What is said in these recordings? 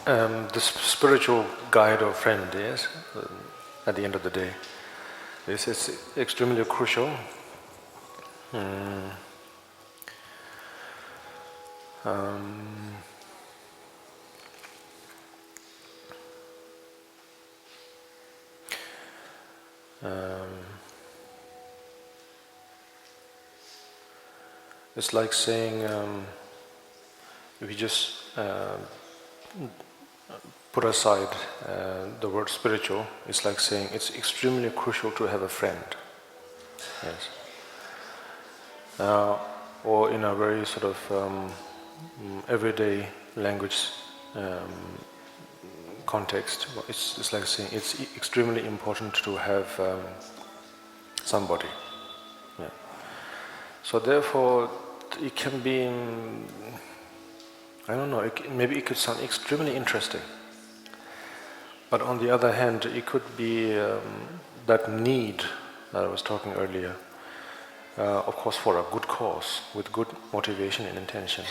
the spiritual guide or friend, yes, at the end of the day, this is extremely crucial. It's like saying, if you just put aside the word spiritual, it's like saying it's extremely crucial to have a friend. Yes. Or in a very sort of everyday language context, it's like saying it's extremely important to have somebody. Yeah. So therefore, it can be, I don't know, maybe it could sound extremely interesting. But on the other hand, it could be that need that I was talking earlier, of course for a good cause, with good motivation and intention.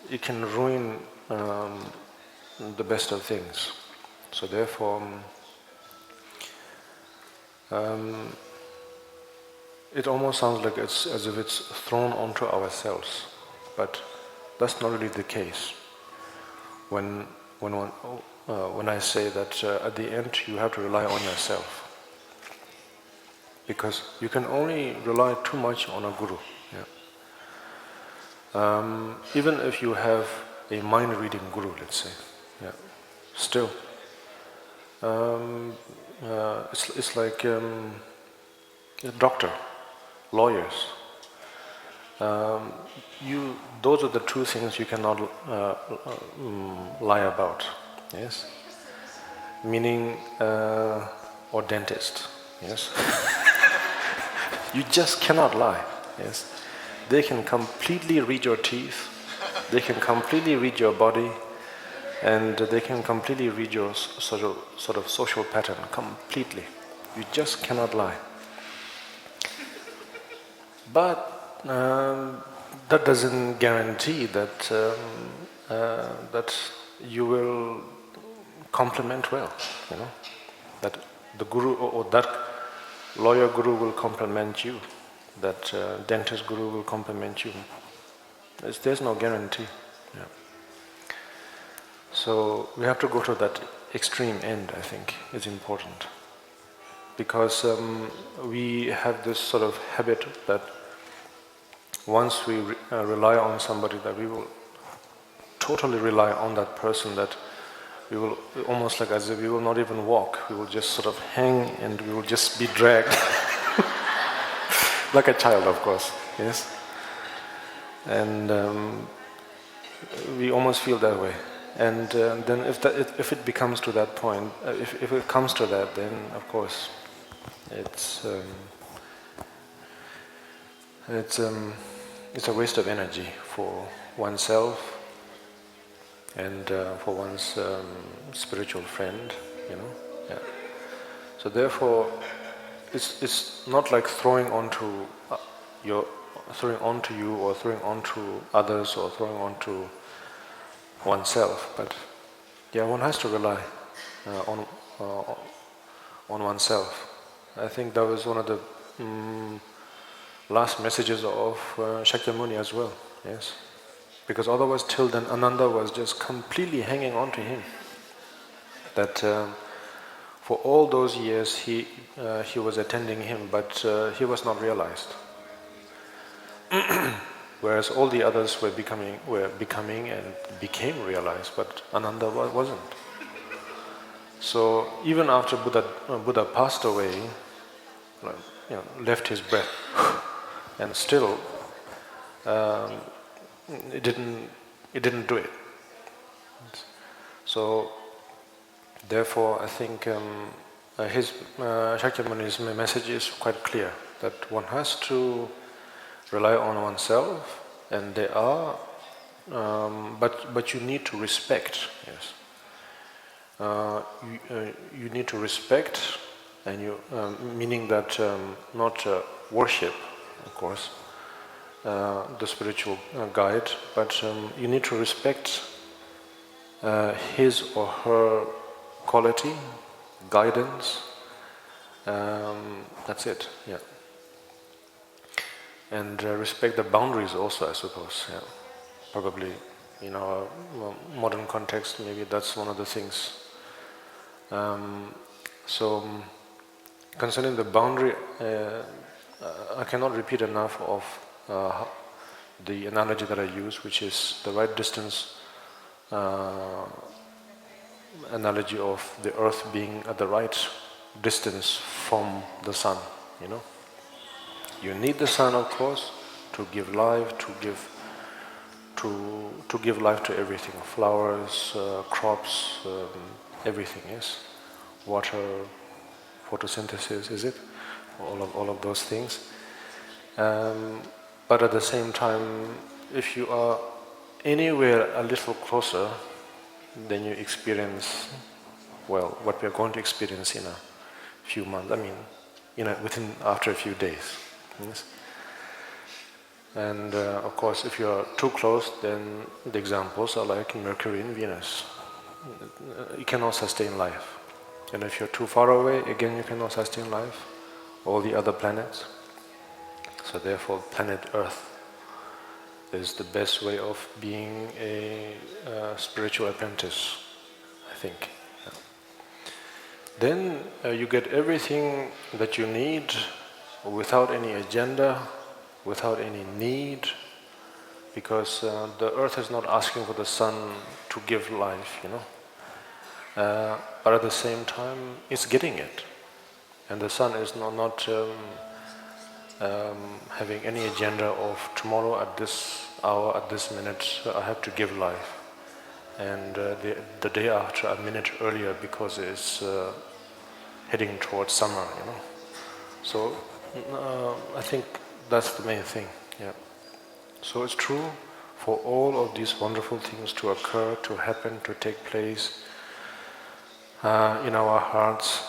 It can ruin the best of things. So therefore, it almost sounds like it's as if it's thrown onto ourselves, but that's not really the case. When I say that at the end you have to rely on yourself, because you can only rely too much on a guru. Yeah. Even if you have a mind-reading guru, let's say, yeah, still, it's like a doctor, lawyers. Those are the two things you cannot lie about. Yes, meaning or dentist. Yes, you just cannot lie. Yes, they can completely read your teeth, they can completely read your body, and they can completely read your sort of social pattern completely. You just cannot lie. But that doesn't guarantee that that you will complement well. You know, that the guru or that lawyer guru will complement you, that dentist guru will complement you. There's no guarantee. Yeah. So we have to go to that extreme end, I think, is important. Because we have this sort of habit that once we rely on somebody, that we will totally rely on that person, that we will, almost like as if we will not even walk, we will just sort of hang and we will just be dragged. Like a child, of course, yes? And we almost feel that way. And then if it becomes to that point, if it comes to that, then of course it's a waste of energy for oneself and for one's spiritual friend, you know. Yeah. So therefore, it's not like throwing onto you or throwing onto others or throwing onto oneself, but yeah, one has to rely on oneself. I think that was one of the last messages of Shakyamuni as well, yes. Because otherwise till then Ananda was just completely hanging on to him. That for all those years he was attending him, but he was not realized. Whereas all the others were becoming and became realized, but Ananda wasn't. So even after Buddha passed away, left his breath, and still it didn't do it. So therefore, I think his Shakyamuni's message is quite clear, that one has to rely on oneself, and there are, but you need to respect. Yes, you need to respect, and meaning that not worship, of course, the spiritual guide, but you need to respect his or her quality, guidance. That's it. Yeah. And respect the boundaries also, I suppose. Yeah. Probably in our modern context, maybe that's one of the things. Concerning the boundary, I cannot repeat enough of the analogy that I use, which is the right distance analogy of the earth being at the right distance from the sun, you know. You need the sun, of course, to give life, to give life to everything, flowers, crops, everything, yes. Water, photosynthesis, is it? All of those things. But at the same time, if you are anywhere a little closer, then you experience, well, what we are going to experience in a few months. I mean, after a few days. Yes? And of course, if you are too close, then the examples are like Mercury and Venus. You cannot sustain life. And if you're too far away, again, you cannot sustain life. All the other planets. So therefore, planet Earth is the best way of being a spiritual apprentice, I think. Yeah. Then you get everything that you need without any agenda, without any need, because the earth is not asking for the sun to give life, you know. But at the same time, it's getting it. And the sun is not having any agenda of tomorrow at this hour, at this minute, I have to give life. And the day after, a minute earlier, because it's heading towards summer, you know. So I think that's the main thing, yeah. So it's true for all of these wonderful things to occur, to happen, to take place in our hearts.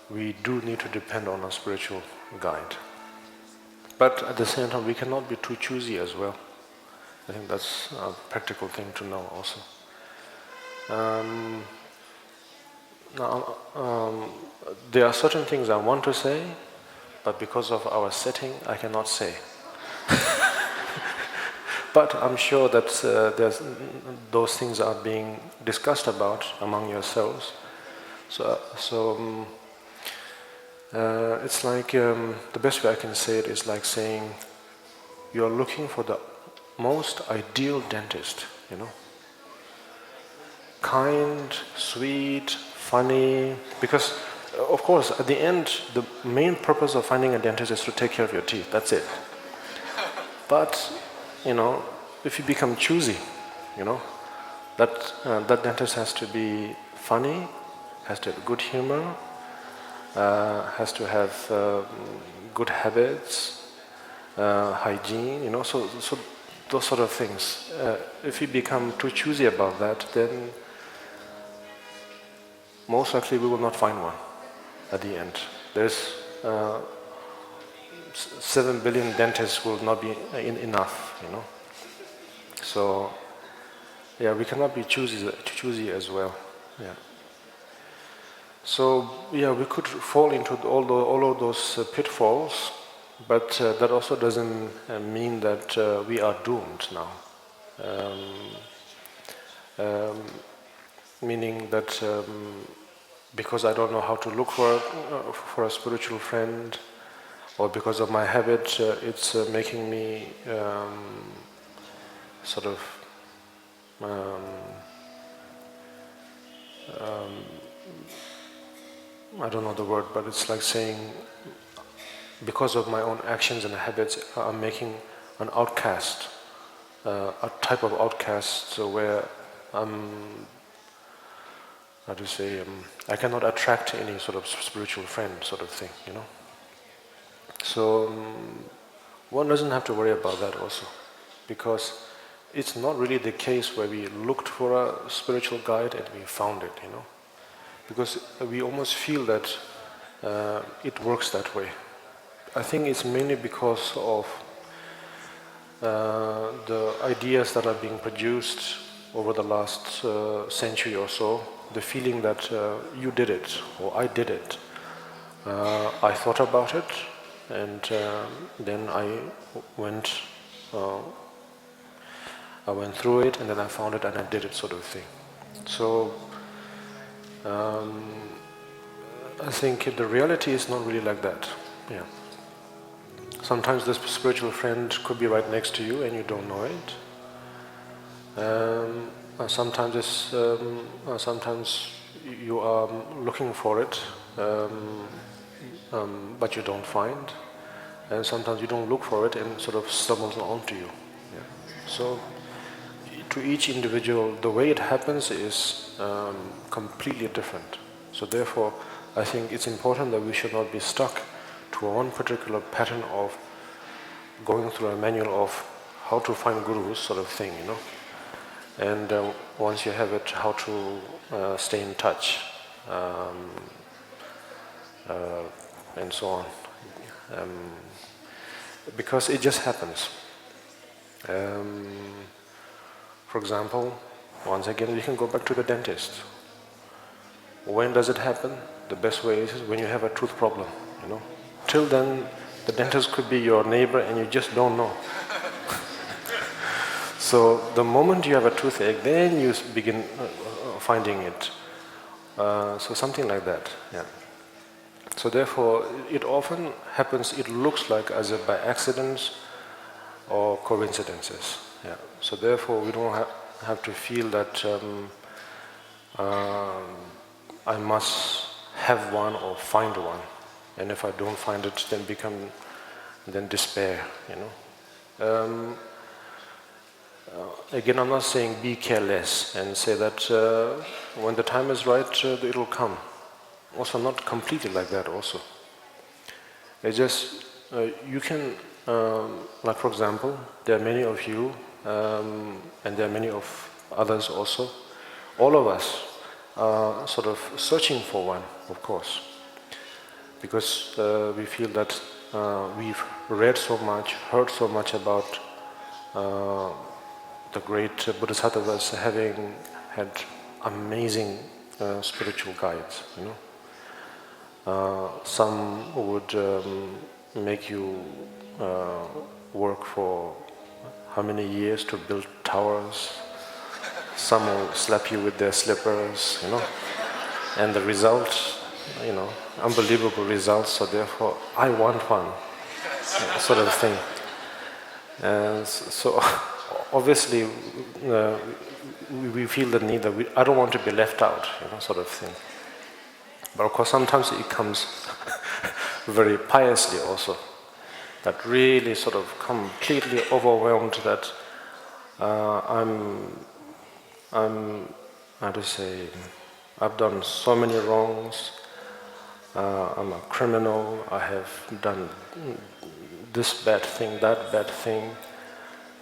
We do need to depend on a spiritual guide. But at the same time, we cannot be too choosy as well. I think that's a practical thing to know also. There are certain things I want to say, but because of our setting, I cannot say. But I'm sure that those things are being discussed about among yourselves. So it's like, the best way I can say it is like saying, you're looking for the most ideal dentist, you know. Kind, sweet, funny, because of course at the end the main purpose of finding a dentist is to take care of your teeth, that's it. But, you know, if you become choosy, you know, that dentist has to be funny, has to have good humor, has to have good habits, hygiene, you know, so those sort of things. If you become too choosy about that, then most likely we will not find one at the end. There's 7 billion dentists will not be enough, you know. So, yeah, we cannot be choosy as well. Yeah. So, yeah, we could fall into all of those pitfalls, but that also doesn't mean that we are doomed now. Meaning that because I don't know how to look for a spiritual friend, or because of my habit, it's making me sort of I don't know the word, but it's like saying, because of my own actions and habits, I'm making an outcast, a type of outcast, so where I'm, how to say, I cannot attract any sort of spiritual friend sort of thing, you know. So one doesn't have to worry about that also, because it's not really the case where we looked for a spiritual guide and we found it, you know. Because we almost feel that it works that way. I think it's mainly because of the ideas that are being produced over the last century or so, the feeling that you did it, or I did it. I thought about it, and then I went through it, and then I found it, and I did it, sort of thing. So I think the reality is not really like that. Yeah. Sometimes this spiritual friend could be right next to you, and you don't know it. Sometimes you are looking for it, but you don't find, and sometimes you don't look for it and sort of stumbles onto you. Yeah. So to each individual, the way it happens is completely different. So therefore, I think it's important that we should not be stuck to one particular pattern of going through a manual of how to find gurus, sort of thing, you know. And once you have it, how to stay in touch, and so on. Because it just happens. For example, once again, we can go back to the dentist. When does it happen? The best way is when you have a tooth problem, you know. Till then, the dentist could be your neighbor and you just don't know. So the moment you have a toothache, then you begin finding it. So something like that, yeah. So therefore, it often happens, it looks like as if by accidents or coincidences, yeah. So therefore, we don't have to feel that I must have one or find one. And if I don't find it, then despair, you know. Again, I'm not saying be careless and say that when the time is right, it will come. Also, not completely like that also. It's just, you can, like for example, there are many of you, and there are many of others also. All of us are sort of searching for one, of course. Because we feel that we've read so much, heard so much about the great bodhisattvas having had amazing spiritual guides, you know. Some would make you work for how many years to build towers. Some will slap you with their slippers, you know. And the result, you know, unbelievable results, so therefore I want one, sort of thing. So obviously we feel the need that I don't want to be left out, you know, sort of thing. But of course sometimes it comes very piously also, that really sort of completely overwhelmed that how to say, I've done so many wrongs, I'm a criminal, I have done this bad thing, that bad thing,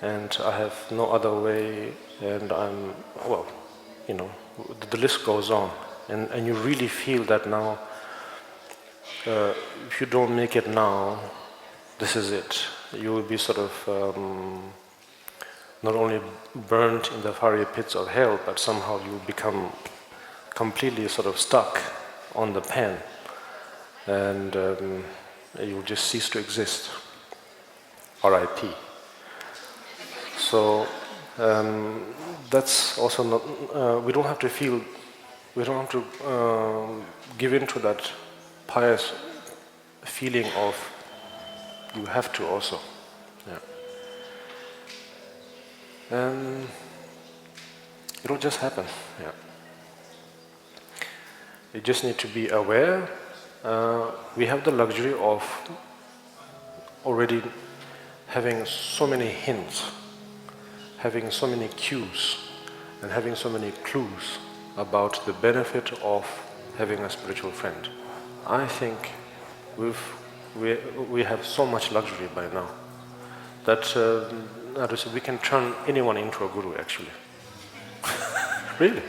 and I have no other way, and I'm, well, you know, the list goes on. And you really feel that now, if you don't make it now, this is it. You will be sort of not only burnt in the fiery pits of hell, but somehow you become completely sort of stuck on the pen, and you will just cease to exist. R.I.P. So that's also not. We don't have to feel. We don't have to give in to that pious feeling of you have to also. Yeah. It'll just happen. Yeah. You just need to be aware. We have the luxury of already having so many hints, having so many cues, and having so many clues about the benefit of having a spiritual friend. I think we have so much luxury by now that we can turn anyone into a guru, actually. Really.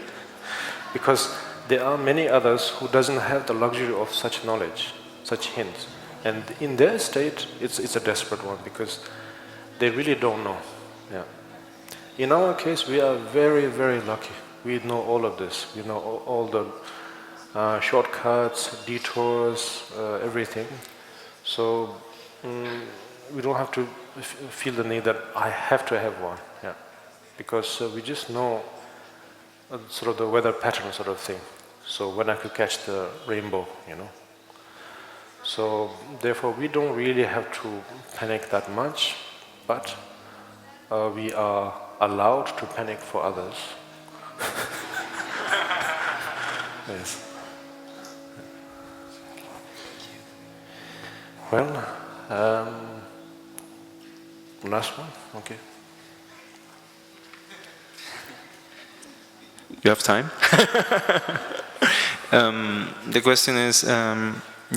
Because there are many others who doesn't have the luxury of such knowledge, such hints. And in their state, it's a desperate one, because they really don't know. Yeah. In our case, we are very, very lucky. We know all of this. We know all the shortcuts, detours, everything. So we don't have to feel the need that I have to have one. Yeah, because we just know sort of the weather pattern sort of thing. So when I could catch the rainbow, you know. So therefore, we don't really have to panic that much, but we are allowed to panic for others. Yes. Well, last one, okay. You have time? The question is,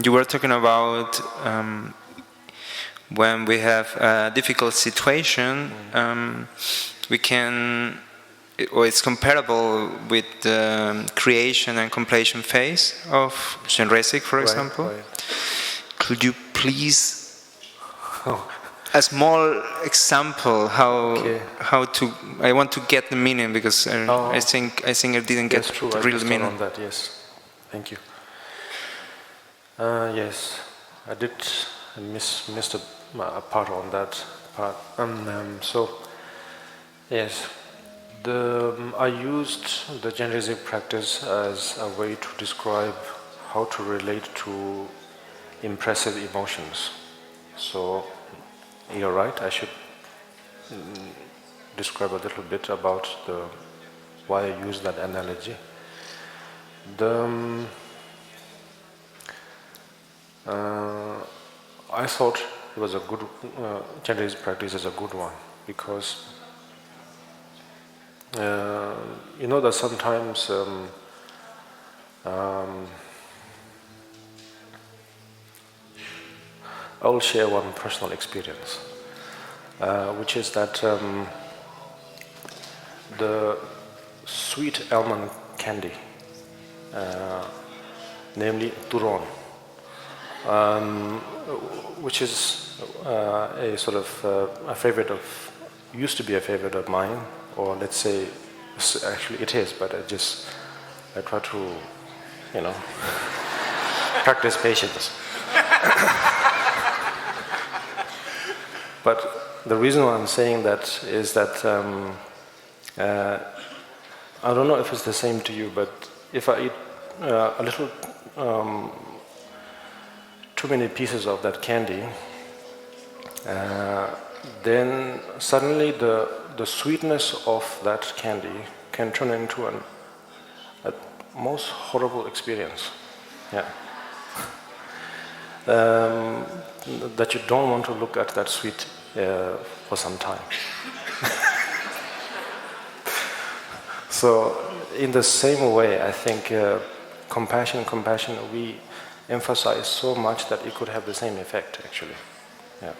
you were talking about when we have a difficult situation, we can, or it's comparable with the creation and completion phase of Chenrezig, for example. Right. Could you please, a small example, how to? I want to get the meaning because I think I didn't get the real meaning. On that, yes. Thank you. Yes, I did missed a part on that part. So, yes, I used the Chenrezig practice as a way to describe how to relate to impressive emotions. So, you're right, I should describe a little bit about why I use that analogy. I thought it was a good, Chenrezig practice is a good one because you know that sometimes I will share one personal experience, which is that the sweet almond candy, namely turon, which is a sort of a favorite of, used to be a favorite of mine, or let's say, actually it is, but I try to, you know, practice patience. But the reason why I'm saying that is that I don't know if it's the same to you, but if I eat a little too many pieces of that candy, then suddenly the sweetness of that candy can turn into a most horrible experience. Yeah. That you don't want to look at that sweet for some time. So, in the same way, I think compassion, we emphasize so much that it could have the same effect, actually. Yeah.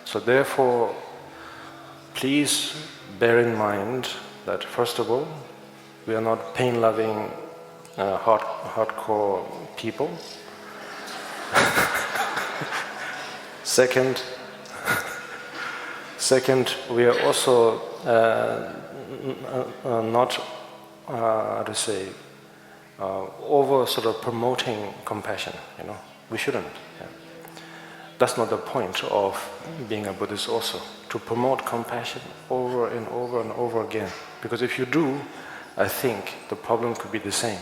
So, therefore, please bear in mind that, first of all, we are not pain-loving, hardcore people. Second, we are also not, over sort of promoting compassion. You know, we shouldn't. Yeah. That's not the point of being a Buddhist. Also, to promote compassion over and over and over again. Because if you do, I think the problem could be the same,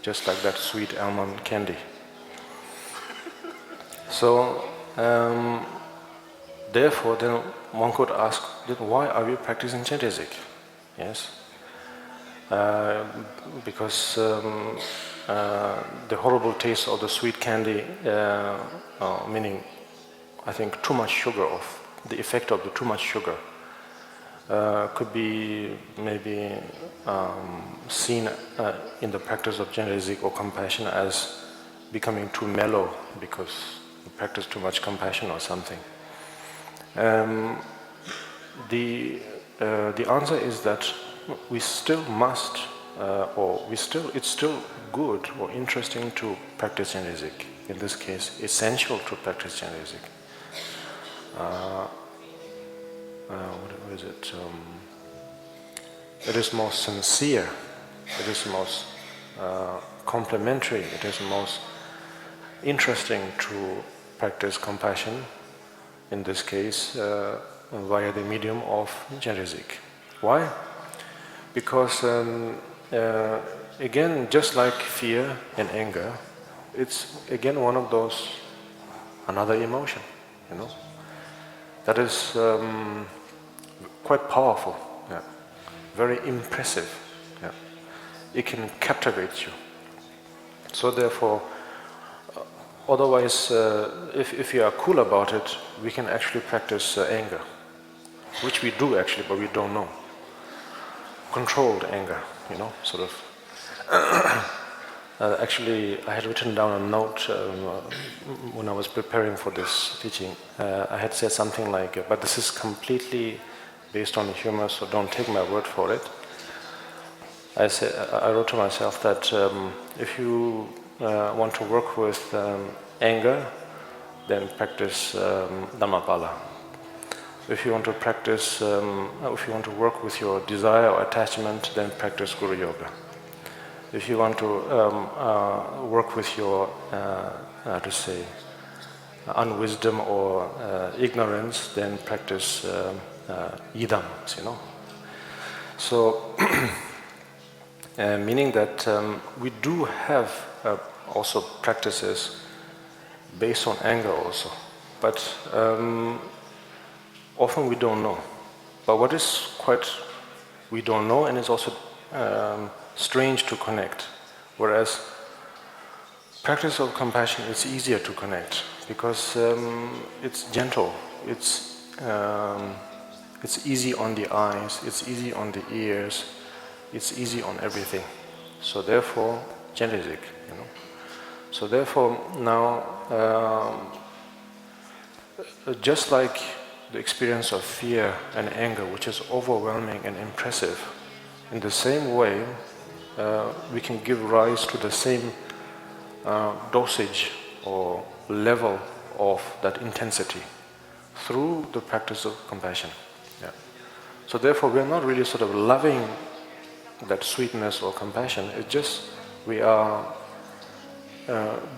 just like that sweet almond candy. So, therefore, then one could ask, why are we practicing Chenrezig? Yes, because the horrible taste of the sweet candy, meaning, I think, too much sugar, the effect of the too much sugar, could be maybe seen in the practice of Chenrezig or compassion as becoming too mellow because you practice too much compassion or something. The answer is that we still must, it's still good or interesting to practice Chenrezig. In this case, essential to practice Chenrezig. What is it? it is most sincere, it is most complementary, it is most interesting to practice compassion, in this case via the medium of Gyalwa. Why? Because again, just like fear and anger, it's again one of those, another emotion, that is quite powerful, very impressive. It can captivate you. So therefore, otherwise, if you are cool about it, we can actually practice anger, which we do actually, but we don't know. Controlled anger, sort of. Actually, I had written down a note when I was preparing for this teaching. I had said something like, but this is completely based on humor, so don't take my word for it. I wrote to myself that if you want to work with anger, then practice Dhammapala. If you want to practice, if you want to work with your desire or attachment, then practice Guru Yoga. If you want to work with your, unwisdom or ignorance, then practice idams, So, meaning that we do have also practices based on anger also, but often we don't know. But what is quite, we don't know, and it's also strange to connect. Whereas practice of compassion is easier to connect because it's gentle, it's easy on the eyes, it's easy on the ears, it's easy on everything. So therefore, Gyalwa, So therefore, now, just like the experience of fear and anger, which is overwhelming and impressive, in the same way, we can give rise to the same dosage or level of that intensity through the practice of compassion. So therefore, we are not really sort of loving that sweetness or compassion. It's just we are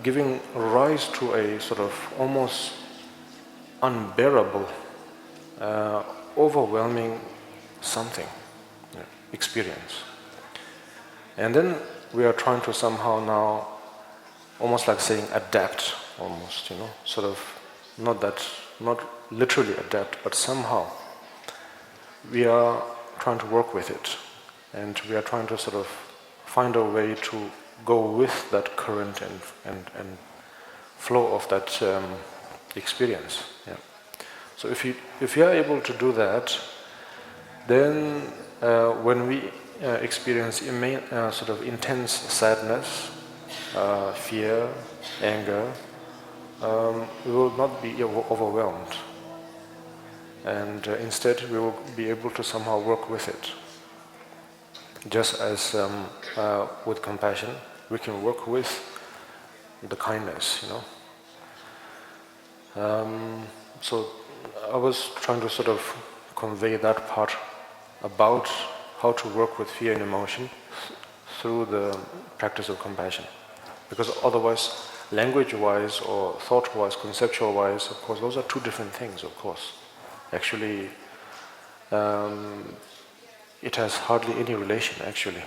giving rise to a sort of almost unbearable, overwhelming something, experience. And then we are trying to somehow now, almost like saying adapt, almost, sort of, not literally adapt, but somehow we are trying to work with it. And we are trying to sort of find a way to go with that current and flow of that experience. So if you are able to do that, then when we experience sort of intense sadness, fear, anger, we will not be overwhelmed. And instead we will be able to somehow work with it. Just as with compassion, we can work with the kindness, So I was trying to sort of convey that part about how to work with fear and emotion through the practice of compassion. Because otherwise, language-wise or thought-wise, conceptual-wise, of course, those are two different things, of course. Actually, it has hardly any relation, actually.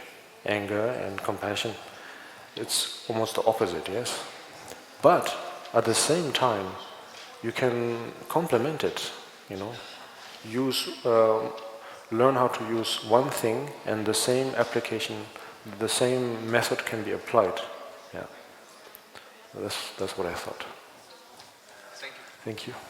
Anger and compassion, it's almost the opposite, yes? But at the same time, you can complement it, learn how to use one thing and the same application, the same method can be applied. That's what I thought. Thank you. Thank you.